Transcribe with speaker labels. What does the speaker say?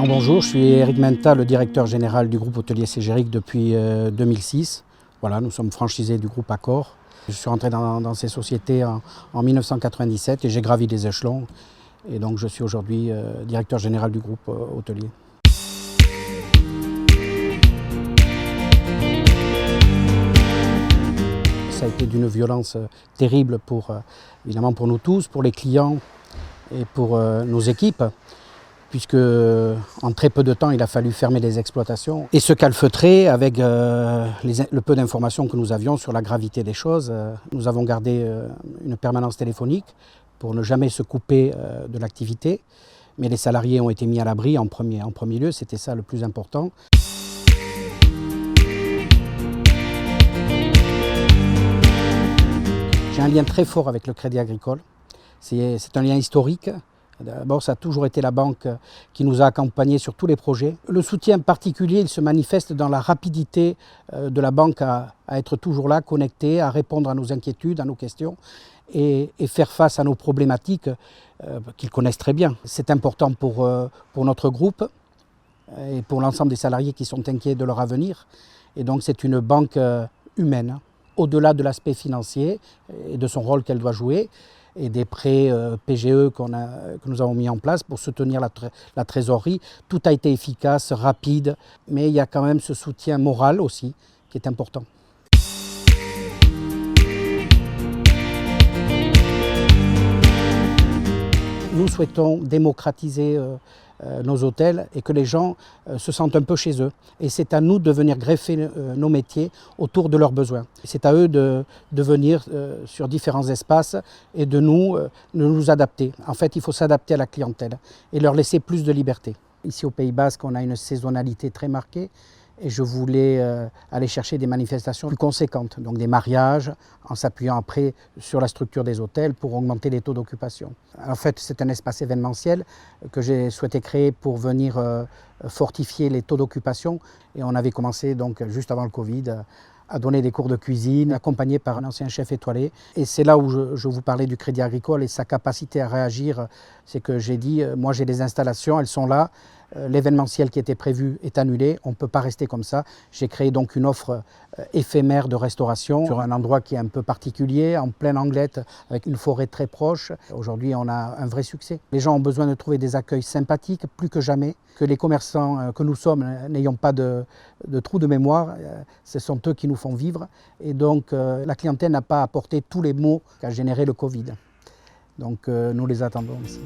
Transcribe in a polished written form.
Speaker 1: Bonjour, je suis Éric Menta, le directeur général du groupe hôtelier Ségéric depuis 2006. Voilà, nous sommes franchisés du groupe Accor. Je suis rentré dans ces sociétés en 1997 et j'ai gravi les échelons. Et donc je suis aujourd'hui directeur général du groupe hôtelier. Ça a été d'une violence terrible évidemment pour nous tous, pour les clients et pour nos équipes, puisque en très peu de temps, il a fallu fermer les exploitations et se calfeutrer avec le peu d'informations que nous avions sur la gravité des choses. Nous avons gardé une permanence téléphonique pour ne jamais se couper de l'activité, mais les salariés ont été mis à l'abri en premier lieu, c'était ça le plus important. J'ai un lien très fort avec le Crédit Agricole, c'est un lien historique. D'abord, ça a toujours été la banque qui nous a accompagnés sur tous les projets. Le soutien particulier, il se manifeste dans la rapidité de la banque à être toujours là, connectée, à répondre à nos inquiétudes, à nos questions et faire face à nos problématiques qu'ils connaissent très bien. C'est important pour notre groupe et pour l'ensemble des salariés qui sont inquiets de leur avenir. Et donc, c'est une banque humaine, au-delà de l'aspect financier et de son rôle qu'elle doit jouer, et des prêts PGE que nous avons mis en place pour soutenir la trésorerie. Tout a été efficace, rapide, mais il y a quand même ce soutien moral aussi qui est important. Nous souhaitons démocratiser nos hôtels et que les gens se sentent un peu chez eux. Et c'est à nous de venir greffer nos métiers autour de leurs besoins. C'est à eux de venir sur différents espaces et de nous adapter. En fait, il faut s'adapter à la clientèle et leur laisser plus de liberté. Ici au Pays Basque, on a une saisonnalité très marquée. Et je voulais aller chercher des manifestations plus conséquentes, donc des mariages, en s'appuyant après sur la structure des hôtels pour augmenter les taux d'occupation. En fait, c'est un espace événementiel que j'ai souhaité créer pour venir fortifier les taux d'occupation. Et on avait commencé donc juste avant le Covid à donner des cours de cuisine, accompagné par un ancien chef étoilé. Et c'est là où je vous parlais du Crédit Agricole et sa capacité à réagir. C'est que j'ai dit, moi j'ai des installations, elles sont là. L'événementiel qui était prévu est annulé, on ne peut pas rester comme ça. J'ai créé donc une offre éphémère de restauration sur un endroit qui est un peu particulier, en pleine Anglette, avec une forêt très proche. Aujourd'hui, on a un vrai succès. Les gens ont besoin de trouver des accueils sympathiques, plus que jamais. Que les commerçants que nous sommes n'ayons pas de trou de mémoire, ce sont eux qui nous font vivre. Et donc, la clientèle n'a pas apporté tous les maux qu'a généré le Covid. Donc, nous les attendons ici.